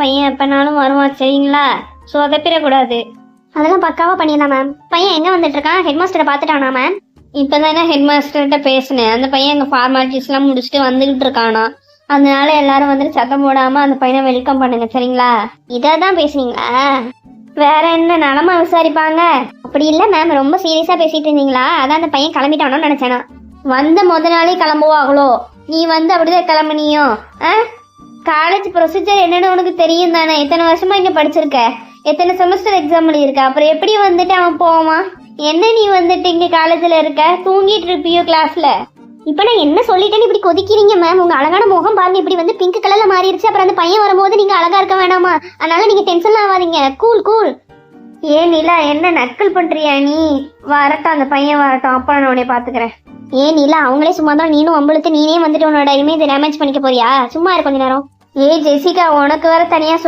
பையன் எப்பனாலும் வருவான் சரிங்களா? சொதப்பிடக்கூடாது. அதெல்லாம் பக்காவா பண்ணிடலாம் மேம். பையன் எங்க வந்துட்டு இருக்கான்? ஹெட் மாஸ்டரை பார்த்துட்டானா மேம்? இப்போதானே ஹெட் மாஸ்டர்கிட்ட பேசினேன். அந்த பையன் எங்கள் ஃபார்மாலிட்டிஸ்லாம் முடிச்சுட்டு வந்துக்கிட்டு இருக்கானா. அதனால எல்லாரும் வந்துட்டு சத்தம் போடாமல் அந்த பையனை வெல்கம் பண்ணுங்க சரிங்களா? இதை தான் பேசுனீங்களா? வேற என்ன நலமா விசாரிப்பாங்க? அப்படி இல்லை மேம், ரொம்ப சீரியஸாக பேசிட்டு இருந்தீங்களா? அதான் அந்த பையன் கிளம்பிட்டானோன்னு நினச்சேனா. வந்த முத நாளே கிளம்புவாங்களோ? நீ வந்து அப்படிதான் கிளம்புனியோ? காலேஜ் ப்ரொசீஜர் என்னன்னு உனக்கு தெரியும் தானே? எத்தனை வருஷமா இங்கே படிச்சிருக்க, எத்தனை செமஸ்டர் எக்ஸாம் எழுதியிருக்க, அப்புறம் எப்படி வந்துட்டு அவன் போவான்? என்ன நீ வந்துட்டு இங்கே காலேஜில் இருக்க, தூங்கிட்டு இருப்பியோ கிளாஸில்? இப்போ நான் என்ன சொல்லிட்டேன்னு இப்படி கொதிக்கிறீங்க மேம்? உங்கள் அழகான முகம் பாருங்க, இப்படி வந்து பிங்க் கலரில் மாறிடுச்சு. அப்புறம் அந்த பையன் வரும்போது நீங்கள் அழகாக இருக்க வேணாமா? அதனால நீங்கள் டென்ஷன் ஆகாதீங்க. Cool cool. ஏன் நிலா, என்ன நக்கல் பண்ணுறியா நீ? வரட்டும், அந்த பையன் வரட்டும், அப்புறம் நான் உன்னை பார்த்துக்கிறேன். ஏன் இல்லை, அவங்களே சும்மா தான், நீனும் வம்பளுத்து நீனே வந்துட்டு உன்னோட இமேஜ் டேமேஜ் பண்ணிக்க போறியா? சும்மா இரு கொஞ்ச நேரம். ஏய் ஜெசிகா, உனக்கு வேற தனியாக